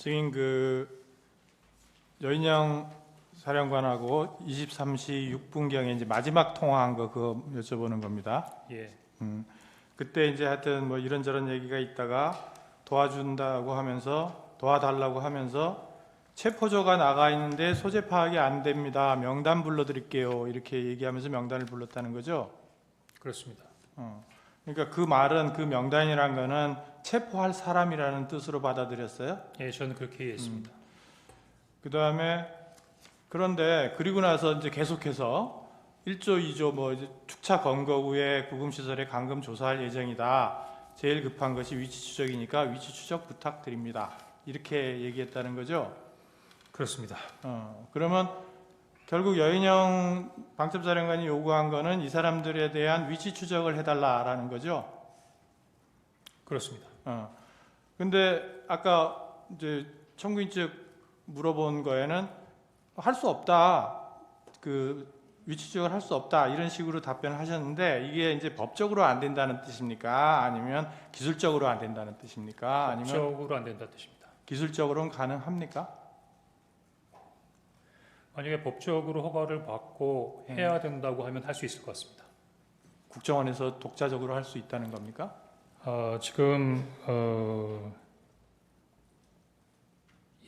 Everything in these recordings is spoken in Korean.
증인 여인영 사령관하고 23시 6분경에 이제 마지막 통화한 거 그거 여쭤보는 겁니다. 예. 그때 이제 하여튼 뭐 이런저런 얘기가 있다가 도와준다고 하면서 도와달라고 하면서 체포조가 나가 있는데 소재 파악이 안 됩니다. 명단 불러드릴게요. 이렇게 얘기하면서 명단을 불렀다는 거죠. 그렇습니다. 그러니까 그 말은 그 명단이란 거는 체포할 사람이라는 뜻으로 받아들였어요. 예, 저는 그렇게 이해했습니다. 그 다음에 그런데 그리고 나서 이제 계속해서 1조, 2조 뭐 이제 축차 검거 후에 구금시설에 감금 조사할 예정이다. 제일 급한 것이 위치 추적이니까 위치 추적 부탁드립니다. 이렇게 얘기했다는 거죠. 그렇습니다. 그러면 결국 여인영 방첩사령관이 요구한 거는 이 사람들에 대한 위치 추적을 해달라라는 거죠. 그렇습니다. 근데 아까 이제 청구인 측 물어본 거에는 할 수 없다. 그 위치 추적을 할 수 없다. 이런 식으로 답변을 하셨는데 이게 이제 법적으로 안 된다는 뜻입니까? 아니면 기술적으로 안 된다는 뜻입니까? 아니면 법적으로 안 된다는 뜻입니다. 기술적으로는 가능합니까? 만약에 법적으로 허가를 받고 해야 된다고 하면 할 수 있을 것 같습니다. 국정원에서 독자적으로 할 수 있다는 겁니까? 지금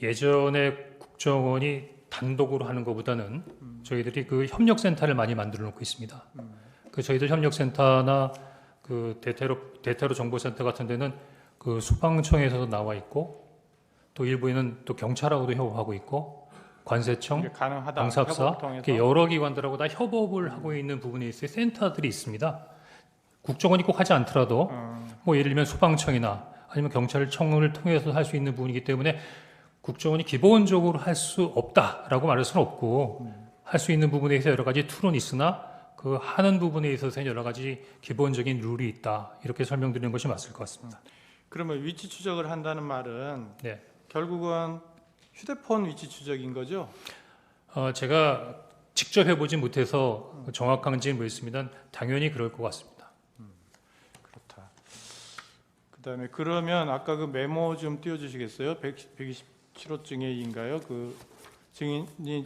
예전에 국정원이 단독으로 하는 것보다는 저희들이 그 협력센터를 많이 만들어 놓고 있습니다. 그 저희들 협력센터나 그 대테러 정보센터 같은 데는 그 소방청에서도 나와 있고 또 일부에는 또 경찰하고도 협업하고 있고 관세청, 이게 가능하다. 방사업사 협업을 통해서? 이렇게 여러 기관들하고 다 협업을 하고 있는 부분에 있어서 센터들이 있습니다. 국정원이 꼭 하지 않더라도 뭐 예를 들면 소방청이나 아니면 경찰청을 통해서 할 수 있는 부분이기 때문에 국정원이 기본적으로 할 수 없다라고 말할 수는 없고 할 수 있는 부분에 있어서 여러 가지 툴은 있으나 그 하는 부분에 있어서 여러 가지 기본적인 룰이 있다 이렇게 설명드리는 것이 맞을 것 같습니다. 그러면 위치 추적을 한다는 말은 네. 결국은 휴대폰 위치 추적인 거죠? 제가 직접 해보지 못해서 정확한지는 모르겠습니다. 당연히 그럴 것 같습니다. 그렇다. 그다음에 그러면 아까 그 메모 좀 띄워주시겠어요? 127호증에인가요? 그 증인이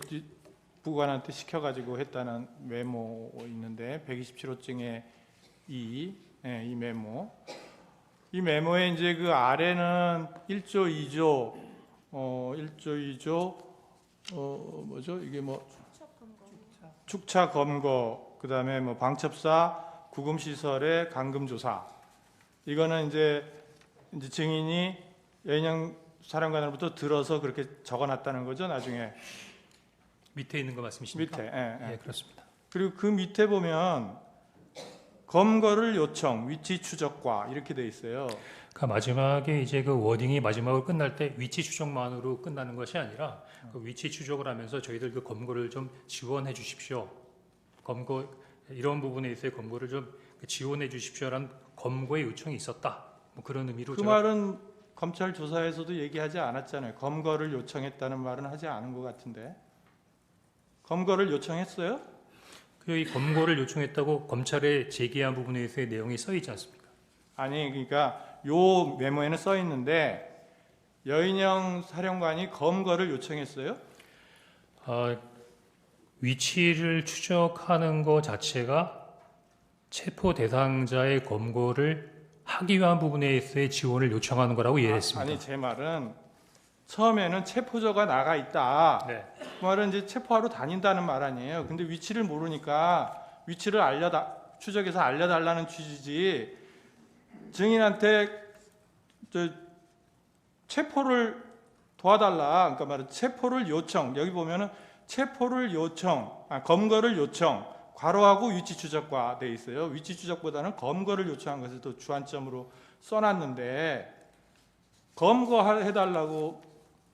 부관한테 시켜가지고 했다는 메모 있는데 127호증에 이 메모. 이 메모에 이제 그 아래는 1조, 2조, 1조, 2조, 뭐죠? 이게 뭐 축차 검거, 그 다음에 뭐 방첩사 구금시설의 감금조사. 이거는 이제 증인이 여인영 사령관으로부터 들어서 그렇게 적어놨다는 거죠, 나중에. 밑에 있는 거 말씀이십니까? 밑에. 예, 그렇습니다. 그리고 그 밑에 보면 검거를 요청, 위치 추적과 이렇게 돼 있어요. 그 마지막에 이제 그 워딩이 마지막으로 끝날 때 위치 추적만으로 끝나는 것이 아니라 그 위치 추적을 하면서 저희들 그 검거를 좀 지원해 주십시오. 검거 이런 부분에 있어서 검거를 좀 지원해 주십시오라는 검거의 요청이 있었다. 뭐 그런 의미로 그 말은 검찰 조사에서도 얘기하지 않았잖아요. 검거를 요청했다는 말은 하지 않은 것 같은데. 검거를 요청했어요? 이 검거를 요청했다고 검찰에 제기한 부분에 있어서의 내용이 써 있지 않습니까? 아니 그러니까 요 메모에는 써 있는데 여인영 사령관이 검거를 요청했어요? 위치를 추적하는 것 자체가 체포 대상자의 검거를 하기 위한 부분에 있어서의 지원을 요청하는 거라고 이해했습니다. 아니 제 말은 처음에는 체포조가 나가 있다. 네. 그 말은 이제 체포하러 다닌다는 말 아니에요. 근데 위치를 모르니까 위치를 추적해서 알려달라는 취지지. 증인한테 체포를 도와달라. 그러니까 말은 체포를 요청. 여기 보면은 체포를 요청, 검거를 요청. 괄호하고 위치 추적과 돼 있어요. 위치 추적보다는 검거를 요청한 것을 또 주안점으로 써놨는데 검거해달라고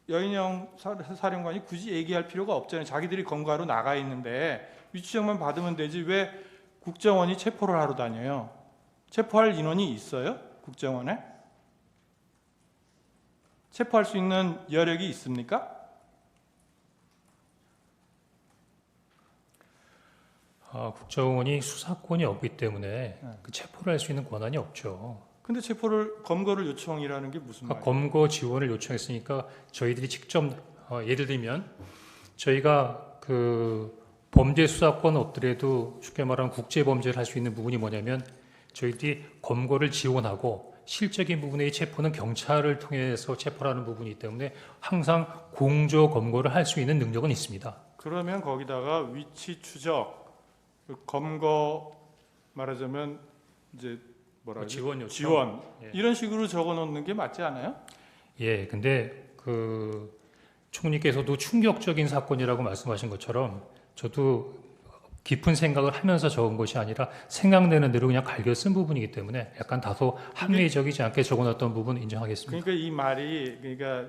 여인영 사령관이 굳이 얘기할 필요가 없잖아요. 자기들이 검거하러 나가 있는데 위치 추적만 받으면 되지 왜 국정원이 체포를 하러 다녀요? 체포할 인원이 있어요? 국정원에? 체포할 수 있는 여력이 있습니까? 국정원이 수사권이 없기 때문에 그 체포를 할 수 있는 권한이 없죠. 근데 검거를 요청이라는 게 무슨 말이에요? 검거 지원을 요청했으니까 저희들이 직접 예를 들면 저희가 그 범죄 수사권 없더라도 쉽게 말하면 국제 범죄를 할 수 있는 부분이 뭐냐면 저희들이 검거를 지원하고 실적인 부분의 체포는 경찰을 통해서 체포하는 부분이기 때문에 항상 공조 검거를 할 수 있는 능력은 있습니다. 그러면 거기다가 위치 추적, 그 검거 말하자면 이제 뭐라 그러지? 지원 요청. 지원 예. 이런 식으로 적어 놓는 게 맞지 않아요? 예, 근데 그 총리께서도 충격적인 사건이라고 말씀하신 것처럼 저도 깊은 생각을 하면서 적은 것이 아니라 생각되는 대로 그냥 갈겨 쓴 부분이기 때문에 약간 다소 합리적이지 않게 적어놨던 부분 인정하겠습니다. 그러니까 이 말이 그러니까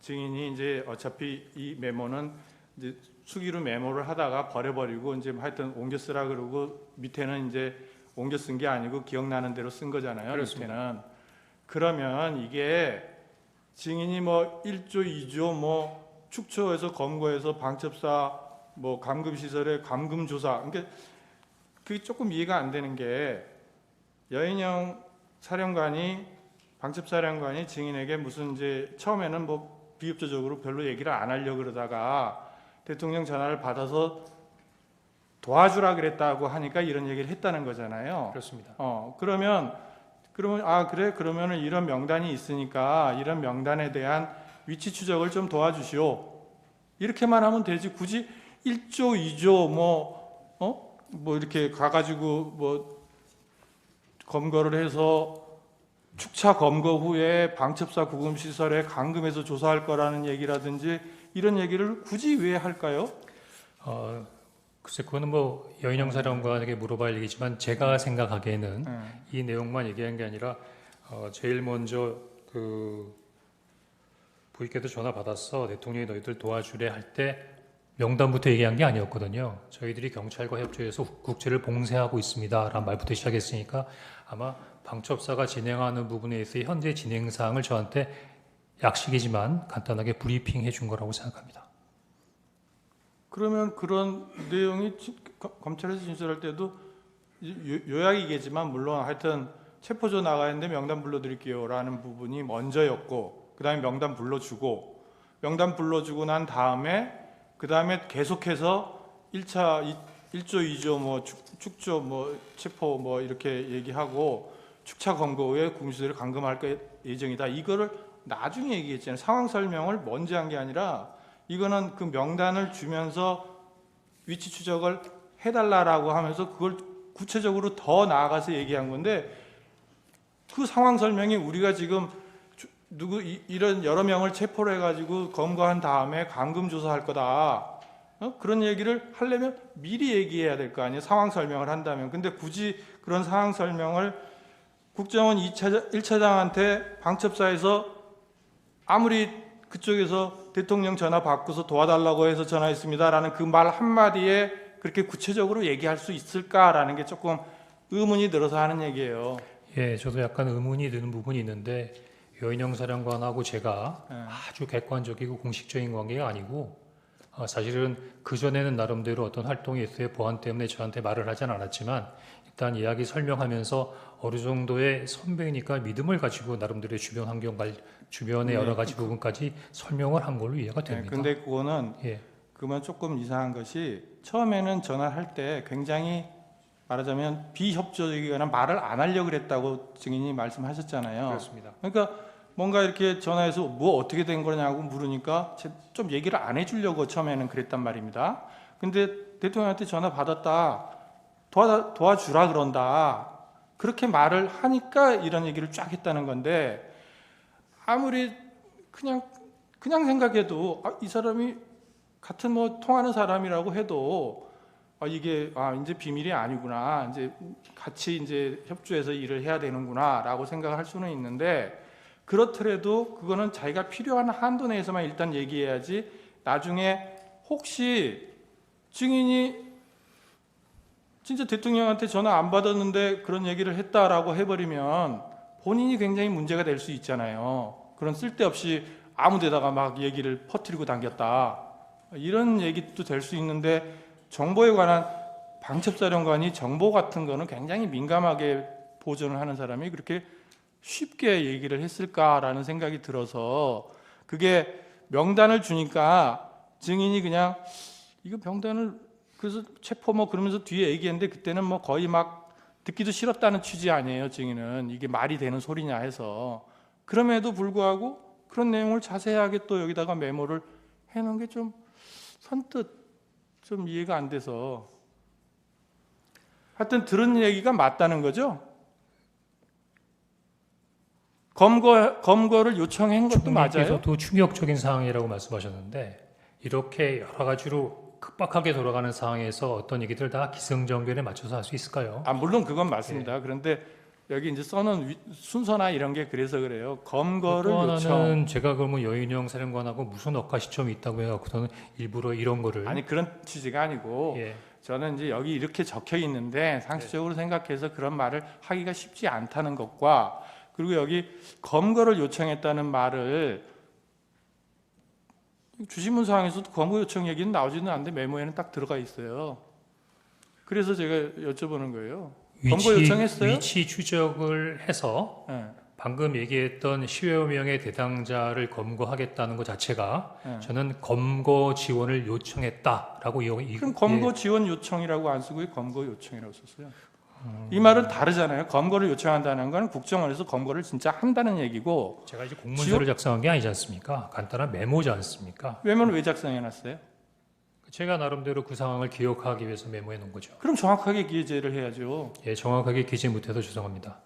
증인이 이제 어차피 이 메모는 이제 수기로 메모를 하다가 버려버리고 이제 하여튼 옮겨 쓰라 그러고 밑에는 이제 옮겨 쓴 게 아니고 기억나는 대로 쓴 거잖아요. 그렇습니다. 밑에는. 그러면 이게 증인이 뭐 1조, 2조 뭐 축초해서 검거해서 방첩사 뭐 감금시설에 감금조사 그러니까 그게 조금 이해가 안 되는 게 여인영 사령관이 방첩사령관이 증인에게 무슨 이제 처음에는 뭐 비협조적으로 별로 얘기를 안 하려고 그러다가 대통령 전화를 받아서 도와주라 그랬다고 하니까 이런 얘기를 했다는 거잖아요. 그렇습니다. 그러면 아 그래 그러면은 이런 명단이 있으니까 이런 명단에 대한 위치 추적을 좀 도와주시오. 이렇게만 하면 되지 굳이 1조, 2조 뭐 이렇게 가가지고 뭐 검거를 해서 축차 검거 후에 방첩사 구금시설에 감금해서 조사할 거라는 얘기라든지 이런 얘기를 굳이 왜 할까요? 글쎄 그거는 뭐 여인영 사령관에게 물어봐야 할 얘기지만 제가 생각하기에는 이 내용만 얘기한 게 아니라 제일 먼저 그 부인께도 전화 받았어 대통령이 너희들 도와주래 할 때 명단부터 얘기한 게 아니었거든요. 저희들이 경찰과 협조해서 국제를 봉쇄하고 있습니다라는 말부터 시작했으니까 아마 방첩사가 진행하는 부분에 있어 현재 진행 사항을 저한테 약식이지만 간단하게 브리핑해 준 거라고 생각합니다. 그러면 그런 내용이 검찰에서 진술할 때도 요약이겠지만 물론 하여튼 체포조 나가야 하는데 명단 불러드릴게요라는 부분이 먼저였고 그 다음에 명단 불러주고 명단 불러주고 난 다음에 그 다음에 계속해서 1조 2조 뭐 축조 뭐 체포 뭐 이렇게 얘기하고 축차 검거 후에 구금시설을 감금할 예정이다. 이거를 나중에 얘기했잖아요. 상황 설명을 먼저 한 게 아니라 이거는 그 명단을 주면서 위치 추적을 해달라라고 하면서 그걸 구체적으로 더 나아가서 얘기한 건데 그 상황 설명이 우리가 지금 이런 여러 명을 체포를 해가지고 검거한 다음에 감금 조사할 거다. 그런 얘기를 하려면 미리 얘기해야 될 거 아니에요. 상황 설명을 한다면. 근데 굳이 그런 상황 설명을 국정원 1차장한테 방첩사에서 아무리 그쪽에서 대통령 전화 받고서 도와달라고 해서 전화했습니다라는 그 말 한마디에 그렇게 구체적으로 얘기할 수 있을까라는 게 조금 의문이 들어서 하는 얘기예요. 예, 저도 약간 의문이 드는 부분이 있는데 여인영 사령관하고 제가 아주 객관적이고 공식적인 관계가 아니고 사실은 그전에는 나름대로 어떤 활동이 있어요. 보안 때문에 저한테 말을 하진 않았지만 일단 이야기 설명하면서 어느 정도의 선배니까 믿음을 가지고 나름대로의 주변 환경 주변의 여러 가지 부분까지 설명을 한 걸로 이해가 됩니다. 근데 그거는 예. 그러면 조금 이상한 것이 처음에는 전화할 때 굉장히 말하자면 비협조적이거나 말을 안 하려고 그랬다고 증인이 말씀하셨잖아요. 그렇습니다. 그러니까 뭔가 이렇게 전화해서 뭐 어떻게 된 거냐고 물으니까 좀 얘기를 안 해주려고 처음에는 그랬단 말입니다. 근데 대통령한테 전화 받았다. 도와주라 그런다. 그렇게 말을 하니까 이런 얘기를 쫙 했다는 건데 아무리 그냥 생각해도 이 사람이 같은 뭐 통하는 사람이라고 해도 이게 이제 비밀이 아니구나. 이제 같이 이제 협조해서 일을 해야 되는구나라고 생각을 할 수는 있는데 그렇더라도 그거는 자기가 필요한 한도 내에서만 일단 얘기해야지 나중에 혹시 증인이 진짜 대통령한테 전화 안 받았는데 그런 얘기를 했다라고 해버리면 본인이 굉장히 문제가 될 수 있잖아요. 그런 쓸데없이 아무 데다가 막 얘기를 퍼뜨리고 당겼다. 이런 얘기도 될 수 있는데 정보에 관한 방첩사령관이 정보 같은 거는 굉장히 민감하게 보존을 하는 사람이 그렇게 쉽게 얘기를 했을까라는 생각이 들어서 그게 명단을 주니까 증인이 그냥 이거 명단을 그래서 체포 뭐 그러면서 뒤에 얘기했는데 그때는 뭐 거의 막 듣기도 싫었다는 취지 아니에요. 증인은 이게 말이 되는 소리냐 해서 그럼에도 불구하고 그런 내용을 자세하게 또 여기다가 메모를 해놓은 게 좀 선뜻 좀 이해가 안 돼서 하여튼 들은 얘기가 맞다는 거죠. 검거를 요청한 것도 맞아요. 총리께서도 충격적인 상황이라고 말씀하셨는데 이렇게 여러 가지로 급박하게 돌아가는 상황에서 어떤 얘기들 다 기승전결에 맞춰서 할 수 있을까요? 물론 그건 맞습니다. 그런데 여기 이제 써놓은 순서나 이런 게 그래서 그래요. 검거를 또 요청. 하나는 제가 그러면 여인영 사령관하고 무슨 억하 시점이 있다고 해갖고서는 일부러 이런 거를 아니 그런 취지가 아니고 예. 저는 이제 여기 이렇게 적혀 있는데 상식적으로 생각해서 그런 말을 하기가 쉽지 않다는 것과 그리고 여기 검거를 요청했다는 말을 주신문 사항에서도 검거 요청 얘기는 나오지는 않는데 메모에는 딱 들어가 있어요. 그래서 제가 여쭤보는 거예요. 검거 요청했어요? 위치 추적을 해서 네. 방금 얘기했던 10여 명의 대상자를 검거하겠다는 것 자체가 네. 저는 검거 지원을 요청했다라고 그럼 검거 지원 요청이라고 안 쓰고 왜 검거 요청이라고 썼어요? 이 말은 다르잖아요. 검거를 요청한다는 건 국정원에서 검거를 진짜 한다는 얘기고 제가 이제 공문서를 작성한 게 아니지 않습니까? 간단한 메모지 않습니까? 메모는 왜 작성해놨어요? 제가 나름대로 그 상황을 기억하기 위해서 메모해 놓은 거죠. 그럼 정확하게 기재를 해야죠. 예, 정확하게 기재 못해서 죄송합니다.